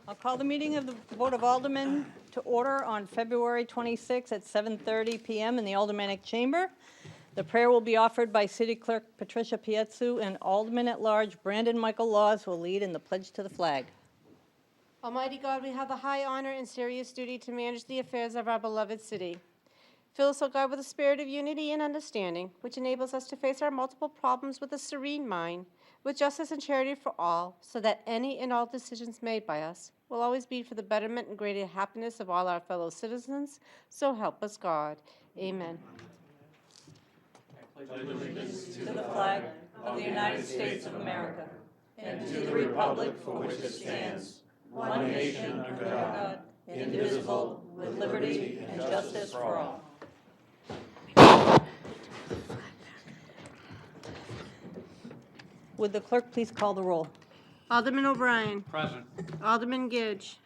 I'll call the meeting of the Board of Aldermen to order on February 26 at 7:30 p.m. in the Aldermanic Chamber. The prayer will be offered by City Clerk Patricia Pietzu, and Alderman at Large Brandon Michael Laws will lead in the pledge to the flag. Almighty God, we have the high honor and serious duty to manage the affairs of our beloved city. Fill us, O God, with a spirit of unity and understanding, which enables us to face our multiple problems with a serene mind, with justice and charity for all, so that any and all decisions made by us will always be for the betterment and greater happiness of all our fellow citizens. So help us God. Amen. I pledge allegiance to the flag of the United States of America and to the republic for which it stands, one nation under God, indivisible, with liberty and justice for all. Would the clerk please call the roll? Alderman O'Brien. Present. Alderman Gidge.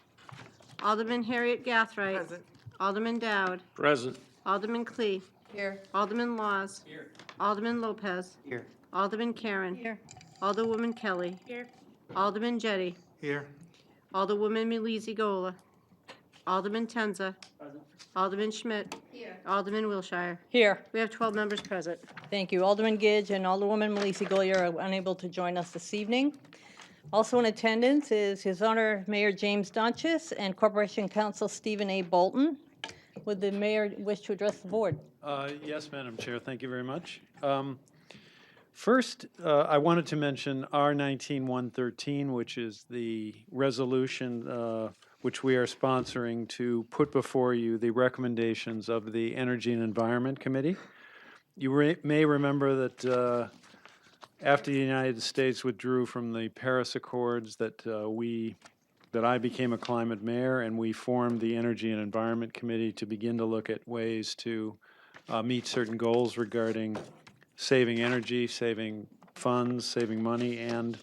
Alderman Harriet Gathright. Present. Alderman Dowd. Present. Alderman Clee. Here. Alderman Laws. Here. Alderman Lopez. Here. Alderman Karen. Here. Alderwoman Kelly. Here. Alderman Jettie. Here. Alderwoman Milizi Gola. Alderman Tenza. Present. Alderman Schmidt. Here. Alderman Wilshire. Here. We have 12 members present. Thank you. Alderman Gidge and Alderwoman Malisi Goyer are unable to join us this evening. Also in attendance is His Honor Mayor James Donchis and Corporation Counsel Stephen A. Bolton. Would the mayor wish to address the board? Yes, Madam Chair, thank you very much. First, I wanted to mention R19-113, which is the resolution which we are sponsoring to put before you the recommendations of the Energy and Environment Committee. You may remember that after the United States withdrew from the Paris Accords, that I became a climate mayor, and we formed the Energy and Environment Committee to begin to look at ways to meet certain goals regarding saving energy, saving funds, saving money, and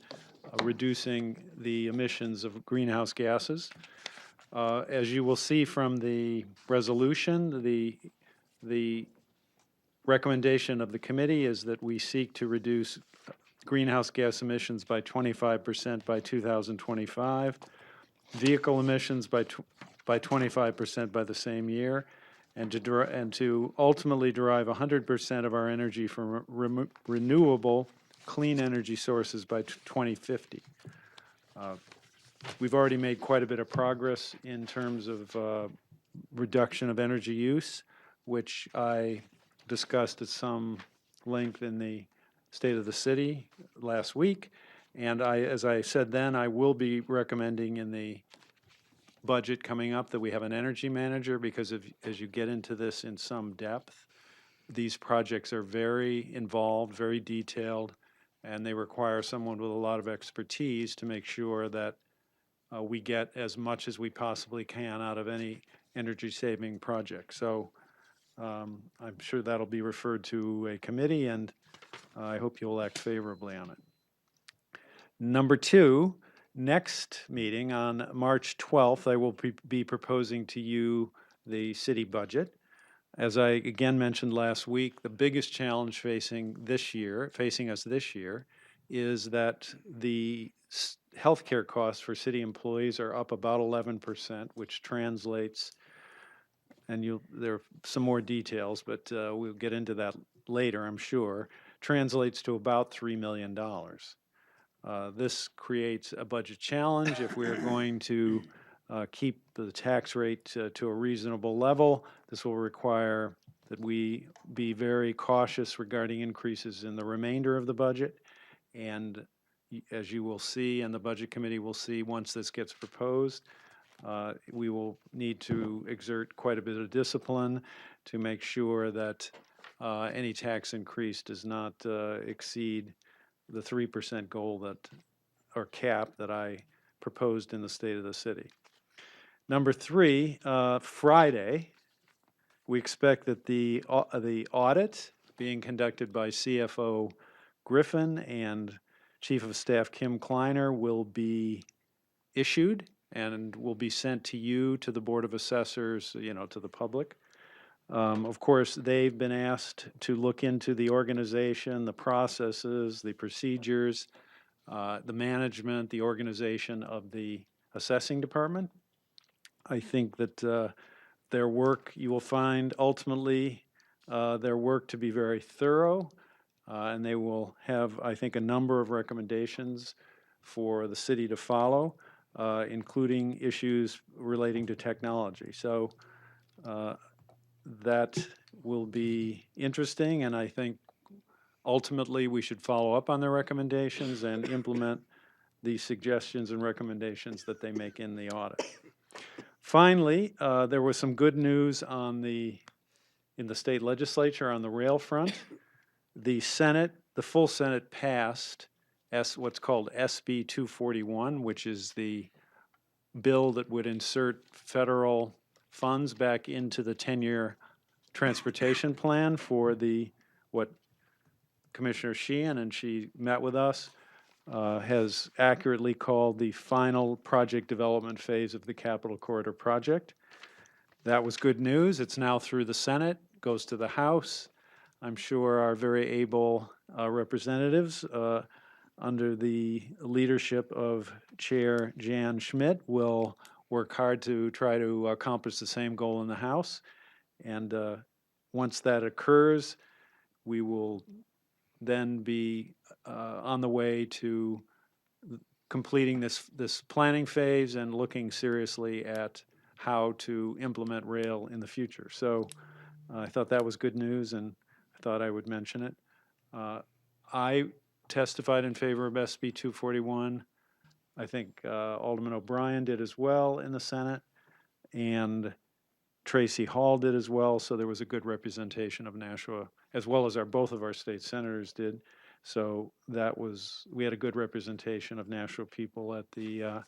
reducing the emissions of greenhouse gases. As you will see from the resolution, the recommendation of the committee is that we seek to reduce greenhouse gas emissions by 25% by 2025, vehicle emissions by 25% by the same year, and to ultimately derive 100% of our energy from renewable, clean energy sources by 2050. We've already made quite a bit of progress in terms of reduction of energy use, which I discussed at some length in the State of the City last week. And as I said then, I will be recommending in the budget coming up that we have an energy manager, because as you get into this in some depth, these projects are very involved, very detailed, and they require someone with a lot of expertise to make sure that we get as much as we possibly can out of any energy-saving project. So I'm sure that'll be referred to a committee, and I hope you'll act favorably on it. Number two, next meeting on March 12th, I will be proposing to you the city budget. As I again mentioned last week, the biggest challenge facing us this year, is that the healthcare costs for city employees are up about 11%, which translates, and there are some more details, but we'll get into that later, I'm sure, translates to about $3 million. This creates a budget challenge if we're going to keep the tax rate to a reasonable level. This will require that we be very cautious regarding increases in the remainder of the budget. And as you will see, and the Budget Committee will see once this gets proposed, we will need to exert quite a bit of discipline to make sure that any tax increase does not exceed the 3% goal or cap that I proposed in the State of the City. Number three, Friday, we expect that the audit being conducted by CFO Griffin and Chief of Staff Kim Kleiner will be issued and will be sent to you, to the Board of Assessors, to the public. Of course, they've been asked to look into the organization, the processes, the procedures, the management, the organization of the assessing department. I think that their work, you will find ultimately their work to be very thorough, and they will have, I think, a number of recommendations for the city to follow, including issues relating to technology. So that will be interesting, and I think ultimately we should follow up on their recommendations and implement the suggestions and recommendations that they make in the audit. Finally, there was some good news in the state legislature on the rail front. The Senate, the full Senate passed what's called SB 241, which is the bill that would insert federal funds back into the 10-year transportation plan for what Commissioner Sheehan, and she met with us, has accurately called the final project development phase of the Capitol Corridor project. That was good news. It's now through the Senate, goes to the House. I'm sure our very able representatives under the leadership of Chair Jan Schmidt will work hard to try to accomplish the same goal in the House. And once that occurs, we will then be on the way to completing this planning phase and looking seriously at how to implement rail in the future. So I thought that was good news, and I thought I would mention it. I testified in favor of SB 241. I think Alderman O'Brien did as well in the Senate, and Tracy Hall did as well, so there was a good representation of Nashua, as well as both of our state senators did. So we had a good representation of Nashua people at the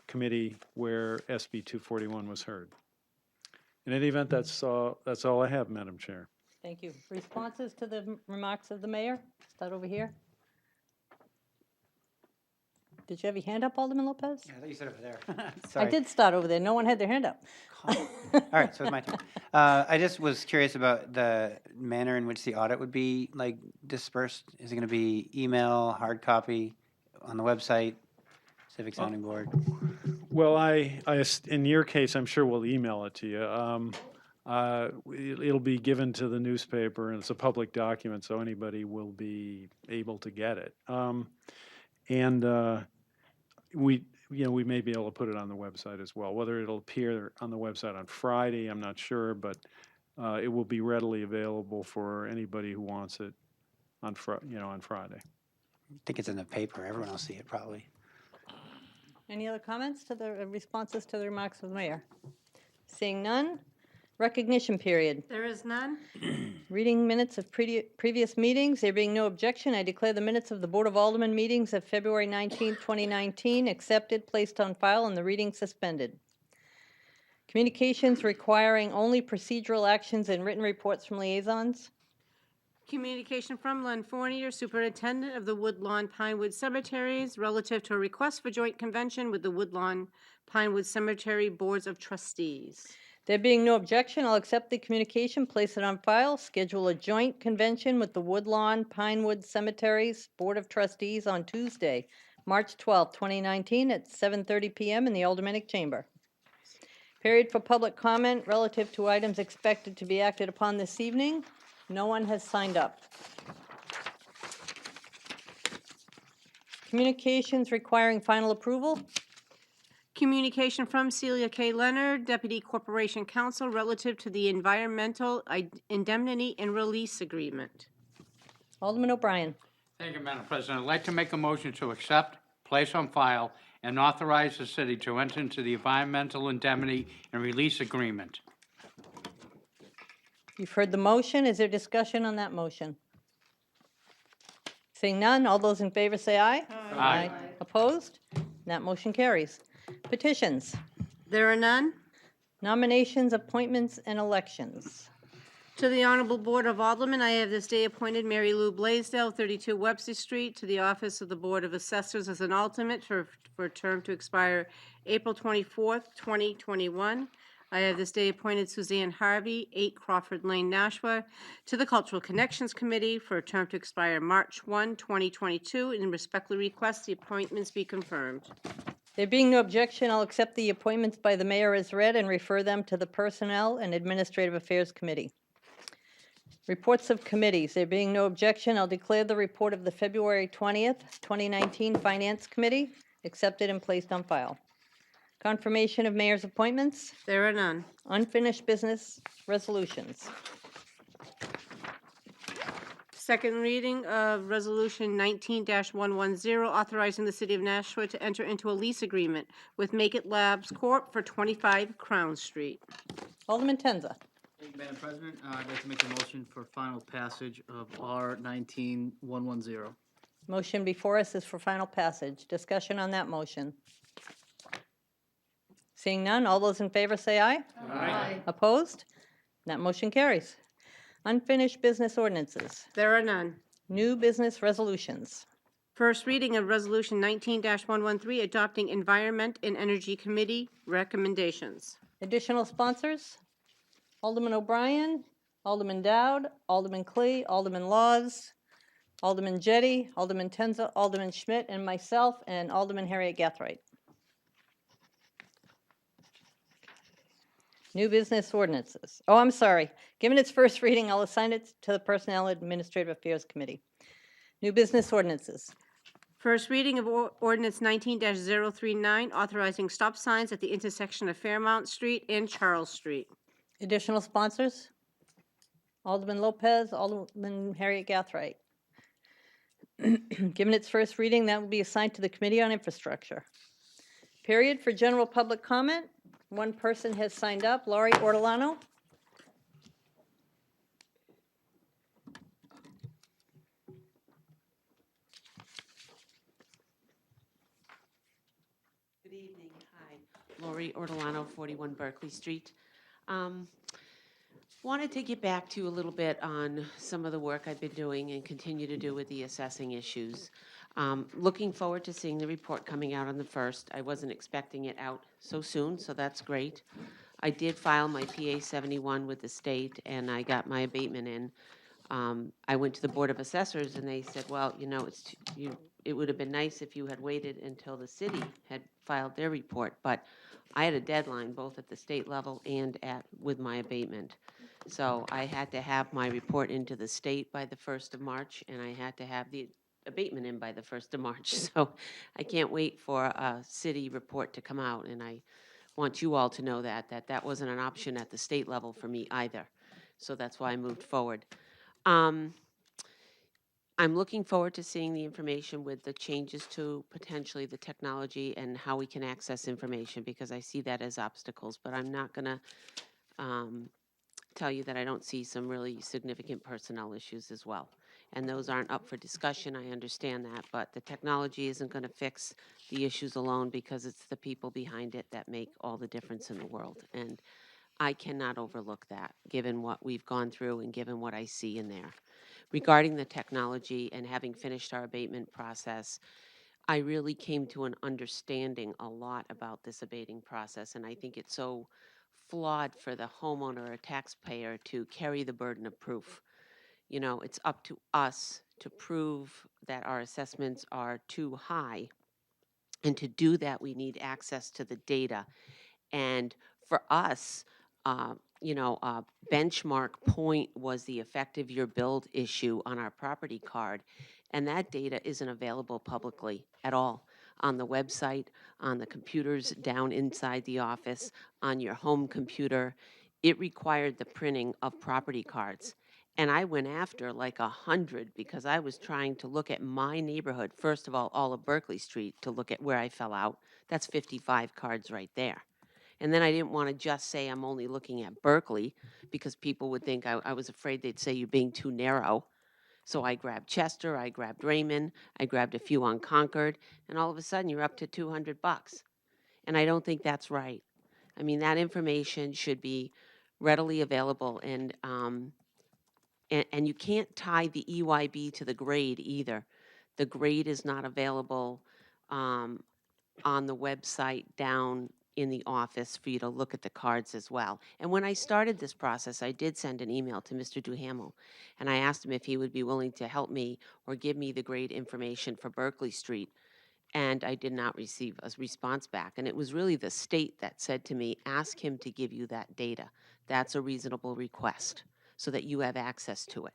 committee where SB 241 was heard. In any event, that's all I have, Madam Chair. Thank you. Responses to the remarks of the mayor? Start over here. Did you have your hand up, Alderman Lopez? Yeah, I thought you said over there. I Sorry. did start over there. No one had their hand up. All right, so it's my turn. I just was curious about the manner in which the audit would be dispersed. Is it going to be email, hard copy, on the website, Civic Sounding Board? Well, in your case, I'm sure we'll email it to you. It'll be given to the newspaper, and it's a public document, so anybody will be able to get it. We may be able to put it on the website as well. Whether it'll appear on the website on Friday, I'm not sure, but it will be readily available for anybody who wants it on Friday. I think it's in the paper. Everyone will see it probably. Any other comments to the responses to the remarks of the mayor? Seeing none. Recognition period. There is none. Reading minutes of previous meetings. There being no objection, I declare the minutes of the Board of Aldermen meetings of February 19, 2019 accepted, placed on file, and the reading suspended. Communications requiring only procedural actions and written reports from liaisons. Communication from Len Fournier, Superintendent of the Woodlawn Pinewood Cemeteries, relative to a request for joint convention with the Woodlawn Pinewood Cemetery Boards of Trustees. There being no objection, I'll accept the communication, place it on file, schedule a joint convention with the Woodlawn Pinewood Cemeteries Board of Trustees on Tuesday, March 12, 2019 at 7:30 p.m. in the Aldermanic Chamber. Period for public comment relative to items expected to be acted upon this evening. No one has signed up. Communications requiring final approval. Communication from Celia K. Leonard, Deputy Corporation Counsel, relative to the Environmental Indemnity and Release Agreement. Alderman O'Brien. Thank you, Madam President. I'd like to make a motion to accept, place on file, and authorize the city to enter into the Environmental Indemnity and Release Agreement. You've heard the motion. Is there discussion on that motion? Seeing none, all those in favor say aye. Aye. Opposed? That motion carries. Petitions. There are none. Nominations, appointments, and elections. To the Honorable Board of Aldermen, I have this day appointed Mary Lou Blaisdell, 32 Webster Street, to the Office of the Board of Assessors as an alternate for a term to expire April 24th, 2021. I have this day appointed Suzanne Harvey, 8 Crawford Lane, Nashua, to the Cultural Connections Committee for a term to expire March 1, 2022, and respectfully request the appointments be confirmed. There being no objection, I'll accept the appointments by the mayor as read and refer them to the Personnel and Administrative Affairs Committee. Reports of committees. There being no objection, I'll declare the report of the February 20th, 2019 Finance Committee accepted and placed on file. Confirmation of mayor's appointments. There are none. Unfinished business resolutions. Second reading of Resolution 19-110, authorizing the City of Nashua to enter into a lease agreement with Make It Labs Corp. for 25 Crown Street. Alderman Tenza. Thank you, Madam President. I'd like to make a motion for final passage of R 19-110. Motion before us is for final passage. Discussion on that motion. Seeing none, all those in favor say aye. Aye. Opposed? That motion carries. Unfinished business ordinances. There are none. New business resolutions. First reading of Resolution 19-113, adopting Environment and Energy Committee recommendations. Additional sponsors? Alderman O'Brien, Alderman Dowd, Alderman Clee, Alderman Laws, Alderman Jettie, Alderman Tenza, Alderman Schmidt, and myself, and Alderman Harriet Gathright. New business ordinances. Oh, I'm sorry. Given its first reading, I'll assign it to the Personnel Administrative Affairs Committee. New business ordinances. First reading of Ordinance 19-039, authorizing stop signs at the intersection of Fairmount Street and Charles Street. Additional sponsors? Alderman Lopez, Alderman Harriet Gathright. Given its first reading, that will be assigned to the Committee on Infrastructure. Period for general public comment. One person has signed up, Laurie Ortolano. Good evening. Hi. Lori Ortolano, 41 Berkeley Street. Wanted to get back to you a little bit on some of the work I've been doing and continue to do with the assessing issues. Looking forward to seeing the report coming out on the 1st. I wasn't expecting it out so soon, so that's great. I did file my PA 71 with the state, and I got my abatement in. I went to the Board of Assessors, and they said, well, you know, it would have been nice if you had waited until the city had filed their report, but I had a deadline both at the state level and with my abatement. So I had to have my report into the state by the 1st of March, and I had to have the abatement in by the 1st of March. So I can't wait for a city report to come out, and I want you all to know that wasn't an option at the state level for me either. So that's why I moved forward. I'm looking forward to seeing the information with the changes to potentially the technology and how we can access information, because I see that as obstacles, but I'm not going to tell you that I don't see some really significant personnel issues as well. And those aren't up for discussion, I understand that, but the technology isn't going to fix the issues alone, because it's the people behind it that make all the difference in the world. And I cannot overlook that, given what we've gone through and given what I see in there. Regarding the technology and having finished our abatement process, I really came to an understanding a lot about this abating process, and I think it's so flawed for the homeowner or taxpayer to carry the burden of proof. You know, it's up to us to prove that our assessments are too high, and to do that, we need access to the data. And for us, benchmark point was the effective year billed issue on our property card, and that data isn't available publicly at all on the website, on the computers down inside the office, on your home computer. It required the printing of property cards. And I went after like 100, because I was trying to look at my neighborhood, first of all of Berkeley Street, to look at where I fell out. That's 55 cards right there. And then I didn't want to just say I'm only looking at Berkeley, because people would think I was afraid they'd say you're being too narrow. So I grabbed Chester, I grabbed Raymond, I grabbed a few on Concord, and all of a sudden you're up to $200. And I don't think that's right. I mean, that information should be readily available, and you can't tie the EYB to the grade either. The grade is not available on the website down in the office for you to look at the cards as well. And when I started this process, I did send an email to Mr. Duhamel, and I asked him if he would be willing to help me or give me the grade information for Berkeley Street. And I did not receive a response back. And it was really the state that said to me, ask him to give you that data. That's a reasonable request so that you have access to it.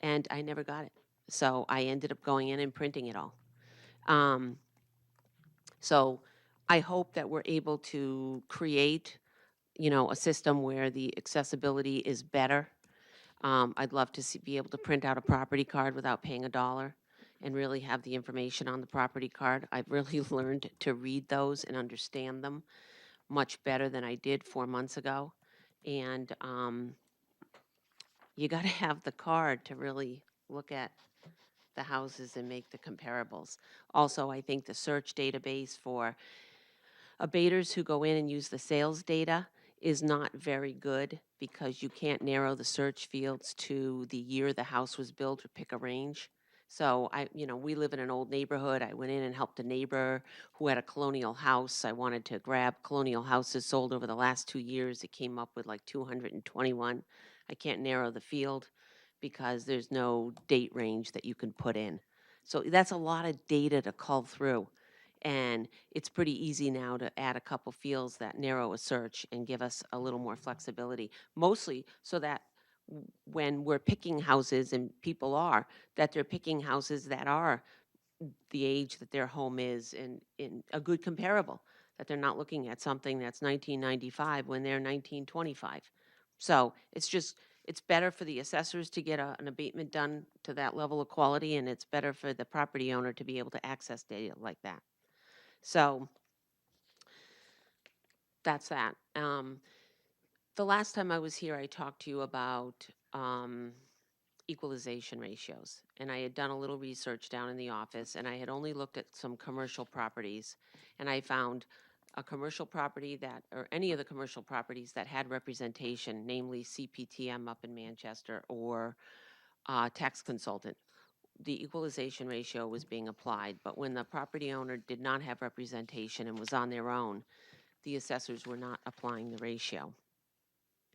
And I never got it. So I ended up going in and printing it all. So I hope that we're able to create, a system where the accessibility is better. I'd love to be able to print out a property card without paying $1 and really have the information on the property card. I've really learned to read those and understand them much better than I did 4 months ago. And you got to have the card to really look at the houses and make the comparables. Also, I think the search database for abaters who go in and use the sales data is not very good because you can't narrow the search fields to the year the house was built or pick a range. So we live in an old neighborhood. I went in and helped a neighbor who had a colonial house. I wanted to grab colonial houses sold over the last 2 years. It came up with like 221. I can't narrow the field because there's no date range that you can put in. So that's a lot of data to cull through. And it's pretty easy now to add a couple fields that narrow a search and give us a little more flexibility, mostly so that when we're picking houses, and people are, that they're picking houses that are the age that their home is in a good comparable, that they're not looking at something that's 1995 when they're 1925. So it's better for the assessors to get an abatement done to that level of quality, and it's better for the property owner to be able to access data like that. So that's that. The last time I was here, I talked to you about equalization ratios. And I had done a little research down in the office, and I had only looked at some commercial properties. And I found a commercial property or any of the commercial properties that had representation, namely CPTM up in Manchester or tax consultant. The equalization ratio was being applied, but when the property owner did not have representation and was on their own, the assessors were not applying the ratio.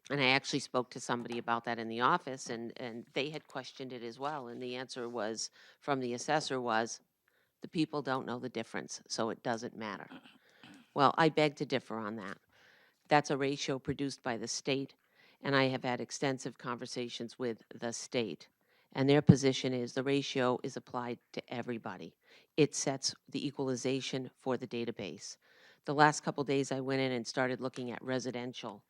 And I actually spoke to somebody about that in the office, and they had questioned it as well. And the answer was from the assessor was, the people don't know the difference, so it doesn't matter. Well, I beg to differ on that. That's a ratio produced by the state, and I have had extensive conversations with the state. And their position is the ratio is applied to everybody. It sets the equalization for the database. The last couple days I went in and started looking at residential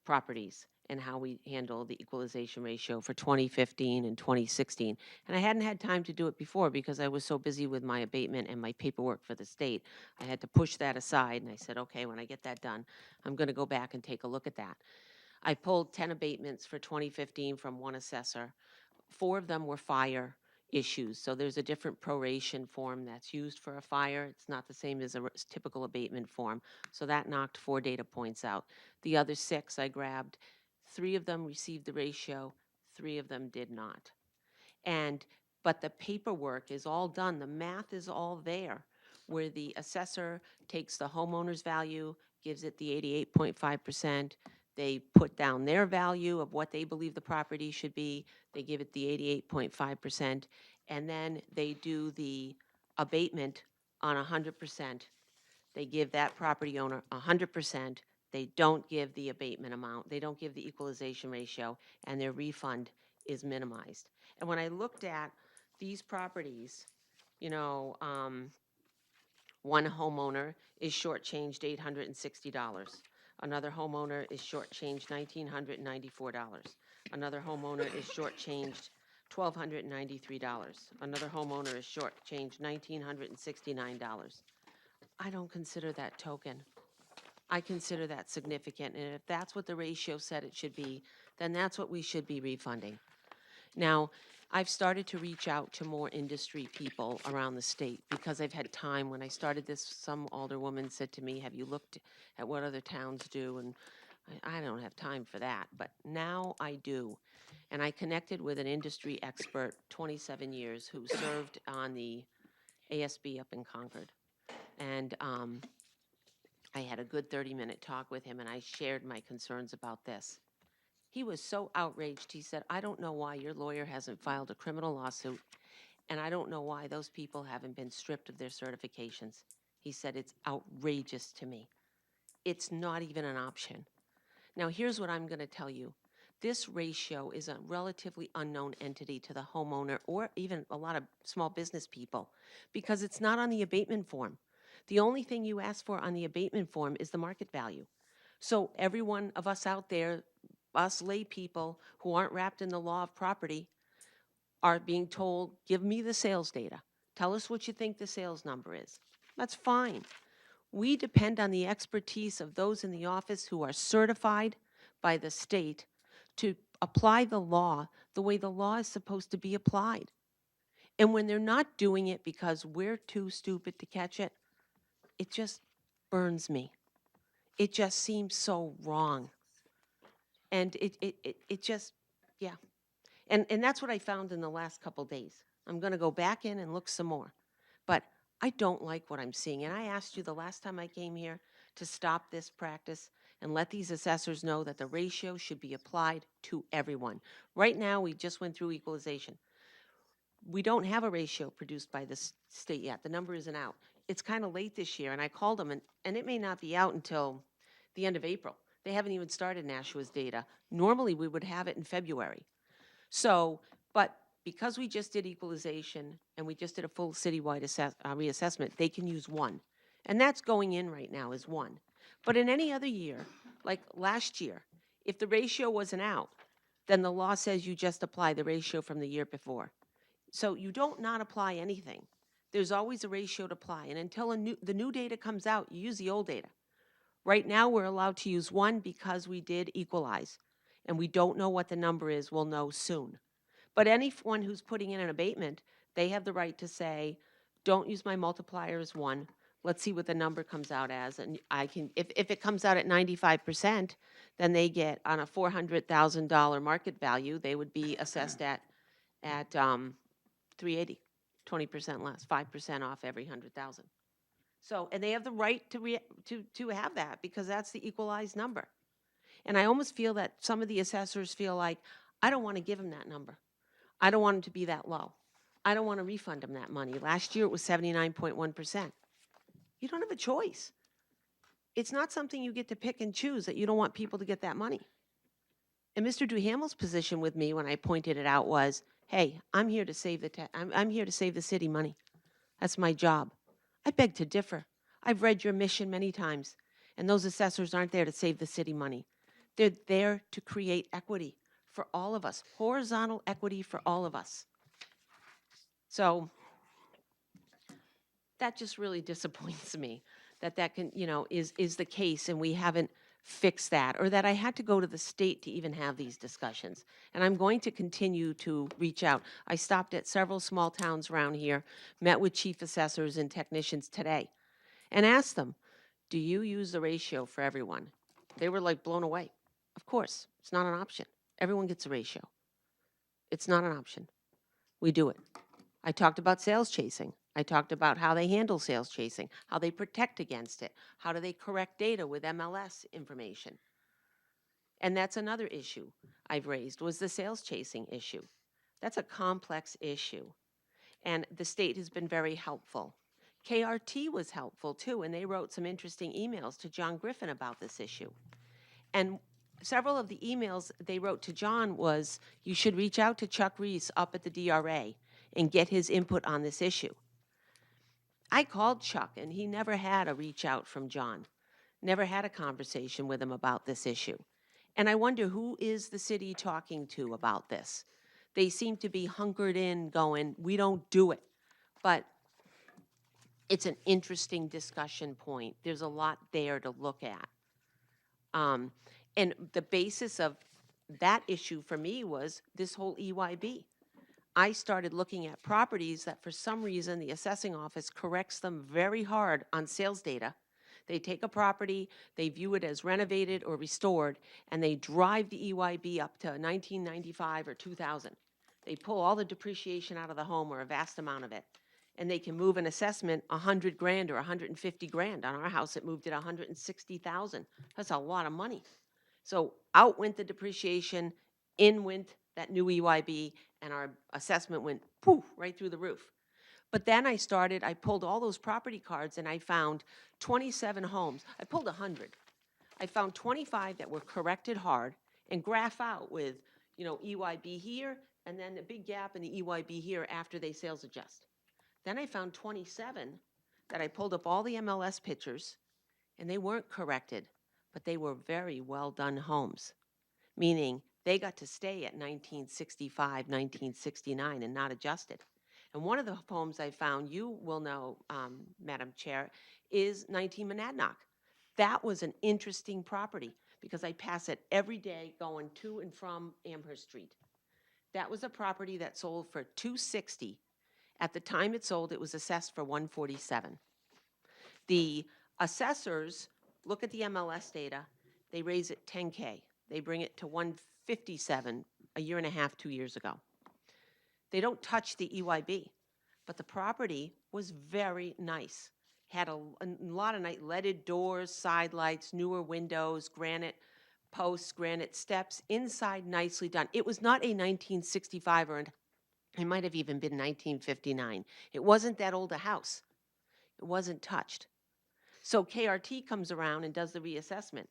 properties and how we handle the equalization ratio for 2015 and 2016. And I hadn't had time to do it before because I was so busy with my abatement and my paperwork for the state. I had to push that aside, and I said, okay, when I get that done, I'm going to go back and take a look at that. I pulled 10 abatements for 2015 from one assessor. 4 of them were fire issues. So there's a different proration form that's used for a fire. It's not the same as a typical abatement form. So that knocked 4 data points out. The other 6 I grabbed, 3 of them received the ratio, 3 of them did not. But the paperwork is all done. The math is all there, where the assessor takes the homeowner's value, gives it the 88.5%. They put down their value of what they believe the property should be. They give it the 88.5%, and then they do the abatement on 100%. They give that property owner 100%. They don't give the abatement amount. They don't give the equalization ratio, and their refund is minimized. And when I looked at these properties, one homeowner is shortchanged $860. Another homeowner is shortchanged $1,994. Another homeowner is shortchanged $1,293. Another homeowner is shortchanged $1,969. I don't consider that token. I consider that significant, and if that's what the ratio said it should be, then that's what we should be refunding. Now, I've started to reach out to more industry people around the state because I've had time. When I started this, some alderwoman said to me, have you looked at what other towns do? And I don't have time for that, but now I do. And I connected with an industry expert, 27 years, who served on the ASB up in Concord. And I had a good 30-minute talk with him, and I shared my concerns about this. He was so outraged. He said, I don't know why your lawyer hasn't filed a criminal lawsuit And I don't know why those people haven't been stripped of their certifications. He said it's outrageous to me. It's not even an option. Now, here's what I'm going to tell you. This ratio is a relatively unknown entity to the homeowner or even a lot of small business people because it's not on the abatement form. The only thing you ask for on the abatement form is the market value. So every one of us out there, us lay people who aren't wrapped in the law of property, are being told, give me the sales data. Tell us what you think the sales number is. That's fine. We depend on the expertise of those in the office who are certified by the state to apply the law the way the law is supposed to be applied. And when they're not doing it because we're too stupid to catch it, it just burns me. It just seems so wrong. And it just, yeah. And that's what I found in the last couple days. I'm going to go back in and look some more. But I don't like what I'm seeing. And I asked you the last time I came here to stop this practice and let these assessors know that the ratio should be applied to everyone. Right now, we just went through equalization. We don't have a ratio produced by the state yet. The number isn't out. It's kind of late this year, and I called them, and it may not be out until the end of April. They haven't even started Nashua's data. Normally, we would have it in February. So, but because we just did equalization and we just did a full citywide reassessment, they can use one. And that's going in right now is one. But in any other year, like last year, if the ratio wasn't out, then the law says you just apply the ratio from the year before. So you don't not apply anything. There's always a ratio to apply. And until the new data comes out, you use the old data. Right now, we're allowed to use one because we did equalize. And we don't know what the number is. We'll know soon. But anyone who's putting in an abatement, they have the right to say, don't use my multiplier as 1. Let's see what the number comes out as. And I can, if it comes out at 95%, then they get on a $400,000 market value, they would be assessed at 380, 20% less, 5% off every 100,000. So, and they have the right to have that because that's the equalized number. And I almost feel that some of the assessors feel like, I don't want to give them that number. I don't want them to be that low. I don't want to refund them that money. Last year it was 79.1%. You don't have a choice. It's not something you get to pick and choose that you don't want people to get that money. And Mr. Duhamel's position with me when I pointed it out was, hey, I'm here to save I'm here to save the city money. That's my job. I beg to differ. I've read your mission many times, and those assessors aren't there to save the city money. They're there to create equity for all of us, horizontal equity for all of us. So that just really disappoints me that can, is the case and we haven't fixed that, or that I had to go to the state to even have these discussions. And I'm going to continue to reach out. I stopped at several small towns around here, met with chief assessors and technicians today, and asked them, do you use the ratio for everyone? They were like blown away. Of course, it's not an option. Everyone gets a ratio. It's not an option. We do it. I talked about sales chasing. I talked about how they handle sales chasing, how they protect against it, how do they correct data with MLS information. And that's another issue I've raised was the sales chasing issue. That's a complex issue. And the state has been very helpful. KRT was helpful too, and they wrote some interesting emails to John Griffin about this issue. And several of the emails they wrote to John was, you should reach out to Chuck Reese up at the DRA and get his input on this issue. I called Chuck, and he never had a reach out from John, never had a conversation with him about this issue. And I wonder, who is the city talking to about this? They seem to be hunkered in going, we don't do it. But it's an interesting discussion point. There's a lot there to look at. And the basis of that issue for me was this whole EYB. I started looking at properties that for some reason the assessing office corrects them very hard on sales data. They take a property, they view it as renovated or restored, and they drive the EYB up to 1995 or 2000. They pull all the depreciation out of the home or a vast amount of it. And they can move an assessment 100 grand or 150 grand. On our house, it moved at 160,000. That's a lot of money. So out went the depreciation, in went that new EYB, and our assessment went poof, right through the roof. But then I pulled all those property cards and I found 27 homes. I pulled 100. I found 25 that were corrected hard and graph out with, EYB here and then a big gap in the EYB here after they sales adjust. Then I found 27 that I pulled up all the MLS pictures and they weren't corrected, but they were very well done homes, meaning they got to stay at 1965, 1969 and not adjusted. And one of the homes I found, you will know, Madam Chair, is 19 Monadnock. That was an interesting property because I pass it every day going to and from Amherst Street. That was a property that sold for $260. At the time it sold, it was assessed for $147. The assessors look at the MLS data, they raise it $10K. They bring it to $157 a year and a half, 2 years ago. They don't touch the EYB, but the property was very nice. Had a lot of nice leaded doors, side lights, newer windows, granite posts, granite steps, inside nicely done. It was not a 1965 or it might have even been 1959. It wasn't that old a house. It wasn't touched. So KRT comes around and does the reassessment.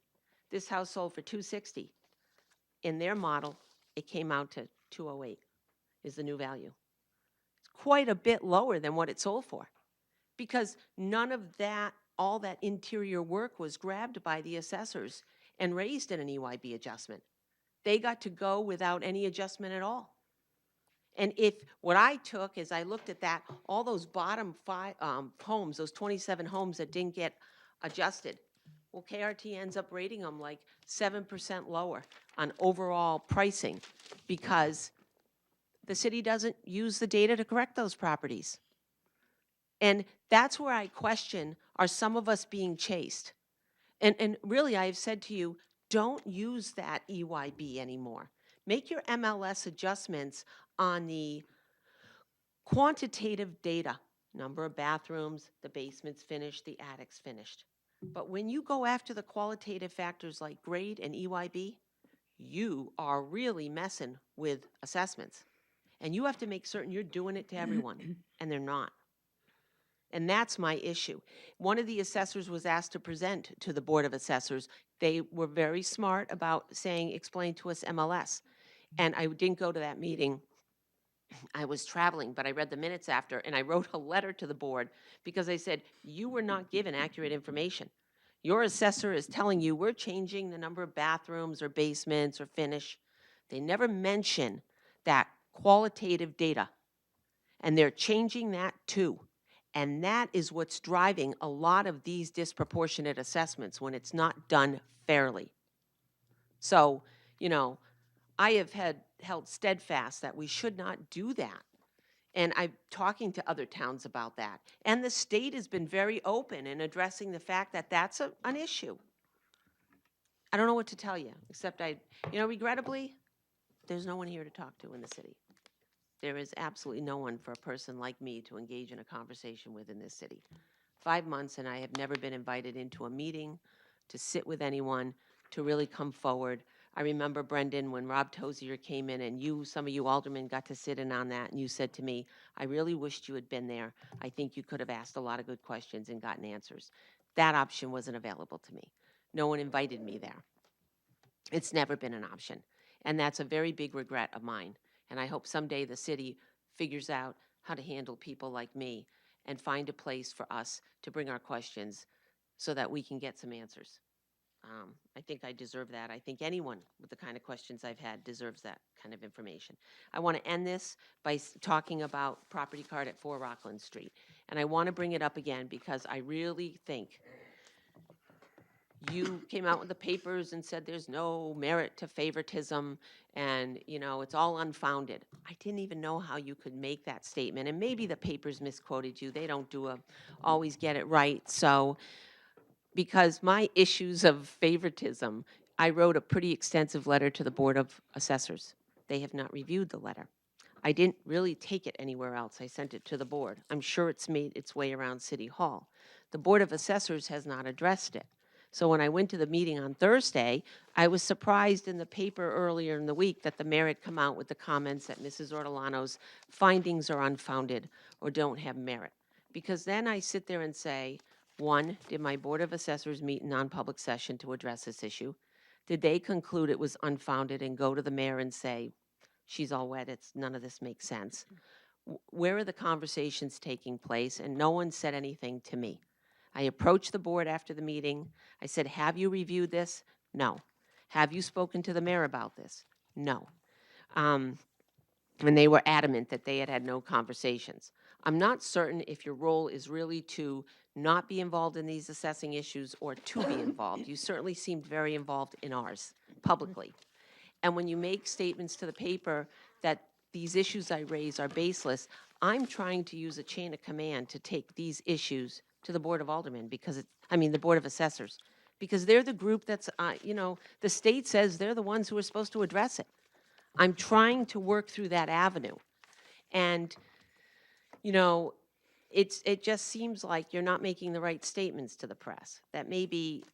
This house sold for $260. In their model, it came out to $208 is the new value. It's quite a bit lower than what it sold for because none of that, all that interior work was grabbed by the assessors and raised in an EYB adjustment. They got to go without any adjustment at all. And if what I took is I looked at that, all those bottom five homes, those 27 homes that didn't get adjusted, well, KRT ends up rating them like 7% lower on overall pricing because the city doesn't use the data to correct those properties. And that's where I question, are some of us being chased? And really, I've said to you, don't use that EYB anymore. Make your MLS adjustments on the quantitative data, number of bathrooms, the basement's finished, the attic's finished. But when you go after the qualitative factors like grade and EYB, you are really messing with assessments. And you have to make certain you're doing it to everyone, and they're not. And that's my issue. One of the assessors was asked to present to the Board of Assessors. They were very smart about saying, explain to us MLS. And I didn't go to that meeting. I was traveling, but I read the minutes after, and I wrote a letter to the board because I said, you were not given accurate information. Your assessor is telling you we're changing the number of bathrooms or basements or finish. They never mention that qualitative data, and they're changing that too. And that is what's driving a lot of these disproportionate assessments when it's not done fairly. So, I have held steadfast that we should not do that. And I'm talking to other towns about that. And the state has been very open in addressing the fact that that's an issue. I don't know what to tell you, except regrettably, there's no one here to talk to in the city. There is absolutely no one for a person like me to engage in a conversation with in this city. 5 months, and I have never been invited into a meeting to sit with anyone, to really come forward. I remember, Brendan, when Rob Tozier came in and some of you aldermen got to sit in on that, and you said to me, I really wished you had been there. I think you could have asked a lot of good questions and gotten answers. That option wasn't available to me. No one invited me there. It's never been an option, and that's a very big regret of mine. And I hope someday the city figures out how to handle people like me and find a place for us to bring our questions so that we can get some answers. I think I deserve that. I think anyone with the kind of questions I've had deserves that kind of information. I want to end this by talking about property card at 4 Rockland Street. And I want to bring it up again because I really think you came out with the papers and said there's no merit to favoritism and, it's all unfounded. I didn't even know how you could make that statement. And maybe the papers misquoted you. They don't always get it right. So, because my issues of favoritism, I wrote a pretty extensive letter to the Board of Assessors. They have not reviewed the letter. I didn't really take it anywhere else. I sent it to the board. I'm sure it's made its way around City Hall. The Board of Assessors has not addressed it. So when I went to the meeting on Thursday, I was surprised in the paper earlier in the week that the mayor had come out with the comments that Mrs. Ortolano's findings are unfounded or don't have merit. Because then I sit there and say, one, did my Board of Assessors meet in non-public session to address this issue? Did they conclude it was unfounded and go to the mayor and say, she's all wet, none of this makes sense? Where are the conversations taking place? And no one said anything to me. I approached the board after the meeting. I said, have you reviewed this? No. Have you spoken to the mayor about this? No. And they were adamant that they had had no conversations. I'm not certain if your role is really to not be involved in these assessing issues or to be involved. You certainly seemed very involved in ours, publicly. And when you make statements to the paper that these issues I raise are baseless, I'm trying to use a chain of command to take these issues to the Board of Aldermen because the Board of Assessors, because they're the group that's, the state says they're the ones who are supposed to address it. I'm trying to work through that avenue. And, it just seems like you're not making the right statements to the press. That maybe,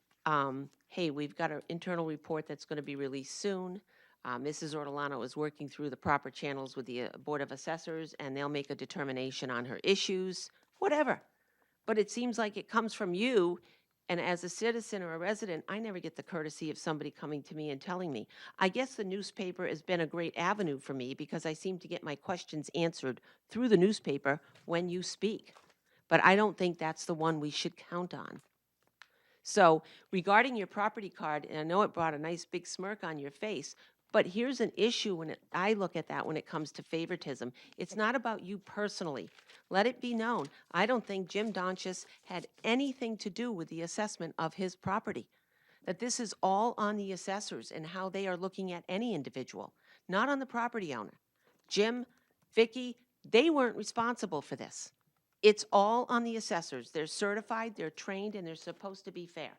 hey, we've got an internal report that's going to be released soon. Mrs. Ortolano is working through the proper channels with the Board of Assessors, and they'll make a determination on her issues, whatever. But it seems like it comes from you, and as a citizen or a resident, I never get the courtesy of somebody coming to me and telling me. I guess the newspaper has been a great avenue for me because I seem to get my questions answered through the newspaper when you speak. But I don't think that's the one we should count on. So regarding your property card, and I know it brought a nice big smirk on your face, but here's an issue when I look at that when it comes to favoritism. It's not about you personally. Let it be known, I don't think Jim Donchis had anything to do with the assessment of his property. That this is all on the assessors and how they are looking at any individual, not on the property owner. Jim, Vicky, they weren't responsible for this. It's all on the assessors. They're certified, they're trained, and they're supposed to be fair.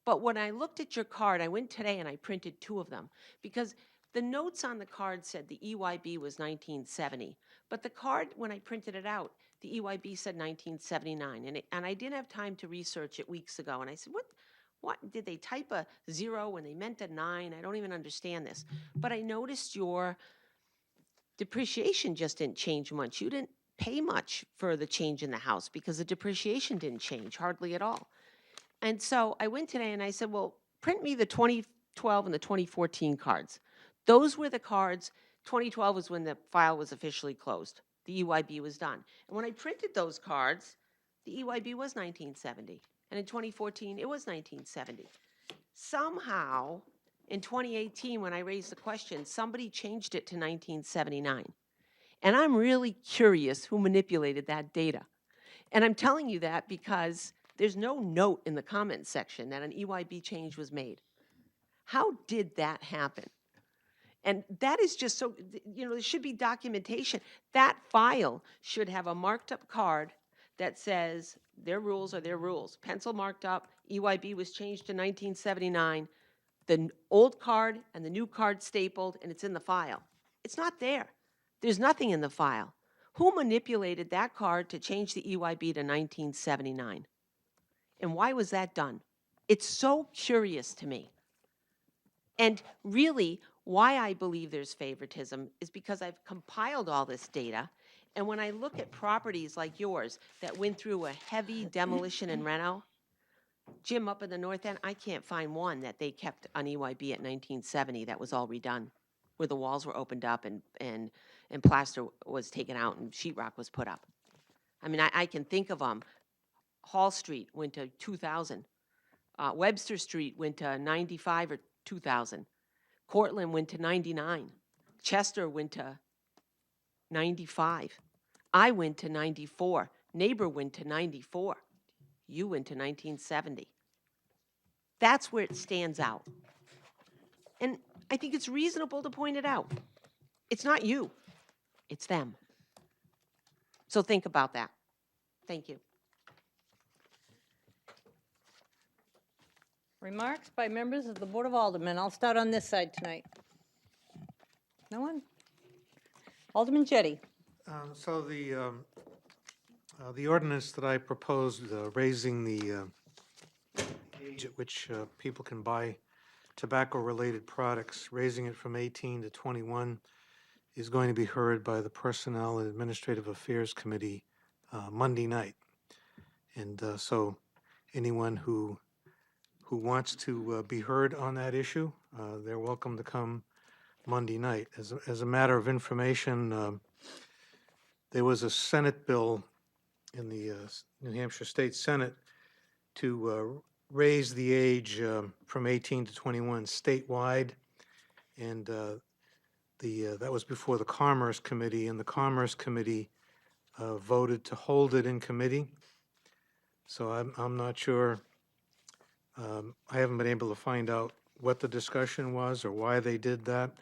But when I looked at your card, I went today and I printed 2 of them because the notes on the card said the EYB was 1970. But the card, when I printed it out, the EYB said 1979. And I didn't have time to research it weeks ago. And I said, what? Did they type a 0 when they meant a 9? I don't even understand this. But I noticed your depreciation just didn't change much. You didn't pay much for the change in the house because the depreciation didn't change hardly at all. And so I went today and I said, well, print me the 2012 and the 2014 cards. Those were the cards. 2012 was when the file was officially closed. The EYB was done. And when I printed those cards, the EYB was 1970. And in 2014, it was 1970. Somehow, in 2018, when I raised the question, somebody changed it to 1979. And I'm really curious who manipulated that data. And I'm telling you that because there's no note in the comments section that an EYB change was made. How did that happen? And that is just so, there should be documentation. That file should have a marked up card that says their rules are their rules. Pencil marked up, EYB was changed to 1979, the old card and the new card stapled, and it's in the file. It's not there. There's nothing in the file. Who manipulated that card to change the EYB to 1979? And why was that done? It's so curious to me. And really, why I believe there's favoritism is because I've compiled all this data, and when I look at properties like yours that went through a heavy demolition and reno, Jim, up in the north end, I can't find one that they kept on EYB at 1970 that was all redone, where the walls were opened up and plaster was taken out and sheetrock was put up. I mean, I can think of them. Hall Street went to 2000. Webster Street went to 95 or 2000. Cortland went to 99. Chester went to 95. I went to 94. Neighbor went to 94. You went to 1970. That's where it stands out. And I think it's reasonable to point it out. It's not you, it's them. So think about that. Thank you. Remarks by members of the Board of Aldermen. I'll start on this side tonight. No one? Alderman Jettie. So the ordinance that I proposed, raising the age at which people can buy tobacco-related products, raising it from 18 to 21, is going to be heard by the Personnel and Administrative Affairs Committee Monday night. And so anyone who wants to be heard on that issue, they're welcome to come Monday night. As a matter of information, there was a Senate bill in the New Hampshire State Senate to raise the age from 18 to 21 statewide, and that was before the Commerce Committee, and the Commerce Committee voted to hold it in committee. So I'm not sure. I haven't been able to find out what the discussion was or why they did that.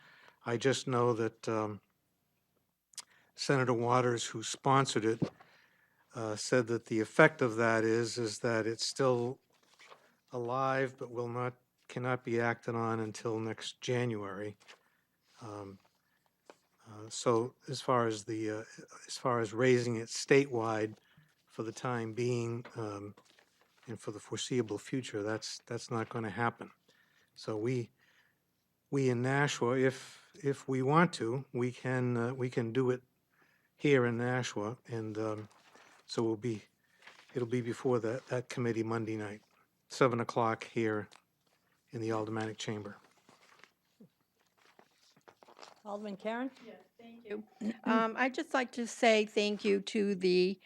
I just know that Senator Waters, who sponsored it, said that the effect of that is that it's still alive but cannot be acted on until next January. So as far as raising it statewide for the time being and for the foreseeable future, that's not going to happen. So we in Nashua, if we want to, we can do it here in Nashua, and so it'll be before that committee Monday night, 7 o'clock here in the Aldermanic Chamber. Alderman Karen? Thank you. I'd just like to say thank you to the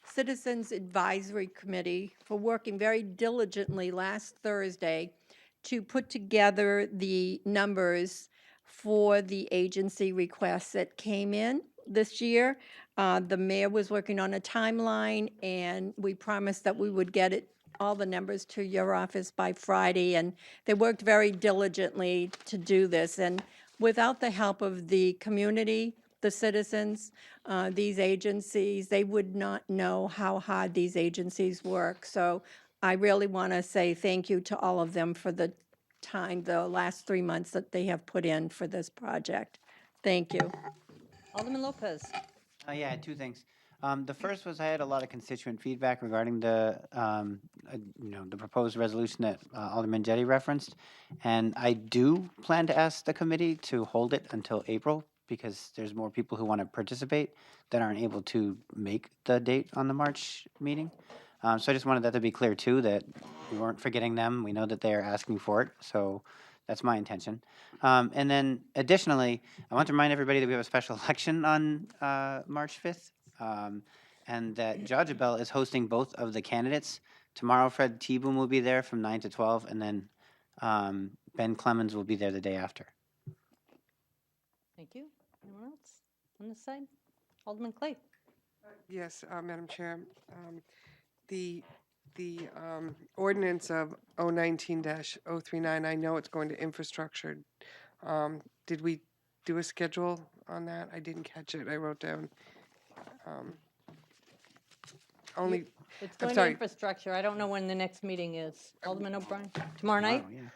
Citizens Advisory Committee for working very diligently last Thursday to put together the numbers for the agency requests that came in this year. The mayor was working on a timeline, and we promised that we would get all the numbers to your office by Friday, and they worked very diligently to do this. And without the help of the community, the citizens, these agencies, they would not know how hard these agencies work. So I really want to say thank you to all of them for the time, the last 3 months that they have put in for this project. Thank you. Alderman Lopez? Yeah, two things. The first was I had a lot of constituent feedback regarding the proposed resolution that Alderman Jettie referenced, and I do plan to ask the committee to hold it until April because there's more people who want to participate that aren't able to make the date on the March meeting. So I just wanted that to be clear too, that we weren't forgetting them. We know that they are asking for it, so that's my intention. And then additionally, I want to remind everybody that we have a special election on March 5th. And that Jojabel is hosting both of the candidates. Tomorrow, Fred T-Boom will be there from 9 to 12, and then Ben Clemens will be there the day after. Thank you. Anyone else on this side? Alderman Clay? Yes, Madam Chair. The ordinance of 019-039, I know it's going to infrastructure. Did we do a schedule on that? I didn't catch it. I wrote down. Only, It's I'm going to sorry, infrastructure. I don't know when the next meeting is. Alderman O'Brien? Tomorrow night? Wow, yeah.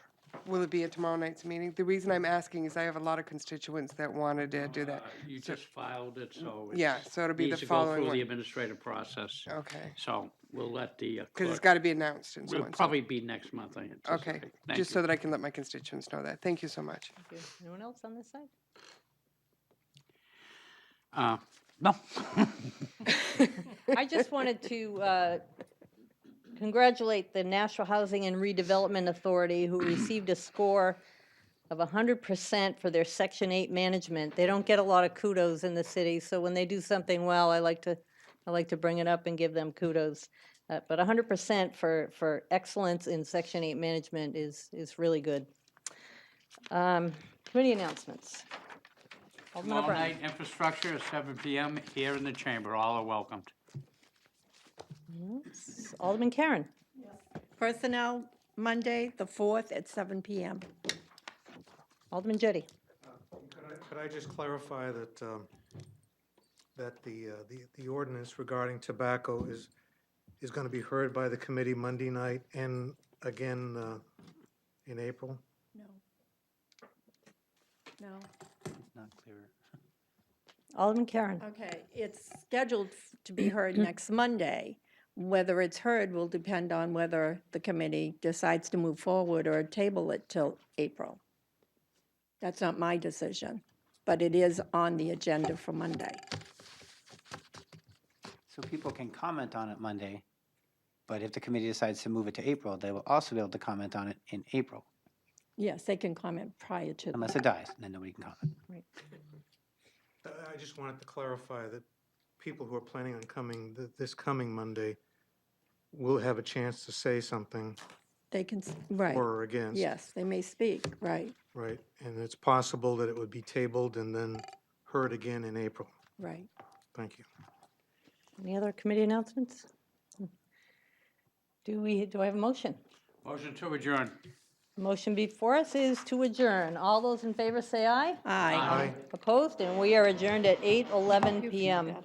will it be at tomorrow night's meeting? The reason I'm asking is I have a lot of constituents that wanted to do that. You just filed it, so Yeah, so it'll be the needs to go following through the one. administrative process. Okay, So we'll let the because it's clerk, got to be announced and so will on. so- probably be next month, I anticipate. Okay, Thank just you. so that I can let my constituents know that. Thank you so much. Thank you. Anyone else on this side? No. I just wanted to congratulate the National Housing and Redevelopment Authority, who received a score of 100% for their Section 8 management. They don't get a lot of kudos in the city, so when they do something well, I like to bring it up and give them kudos. But 100% for excellence in Section 8 management is really good. Committee announcements. Alderman Tomorrow O'Brien. night, infrastructure at 7 PM here in the chamber. All are welcomed. Alderman Karen. Personnel, Monday, the 4th at 7 p.m. Alderman Jettie. Could I just clarify that that the ordinance regarding tobacco is going to be heard by the committee Monday night and again in April? No. It's not clear. Alderman Karen. Okay, it's scheduled to be heard next Monday, whether it's heard will depend on whether the committee decides to move forward or table it till April. That's not my decision, but it is on the agenda for Monday. So people can comment on it Monday, but if the committee decides to move it to April, they will also be able to comment on it in April, Yes, they can comment prior to. unless it dies, and then nobody can comment. I just wanted to clarify that people who are planning on coming, this coming Monday, will have a chance to say something They can, right, for or against. yes, they may speak, right, Right, and it's possible that it would be tabled and then heard again in April. right. Thank you. Any other committee announcements? Do I have a motion? Motion to adjourn. Motion before us is to adjourn. All those in favor say aye. Aye. Aye. Opposed? And we are adjourned at 8:11 PM.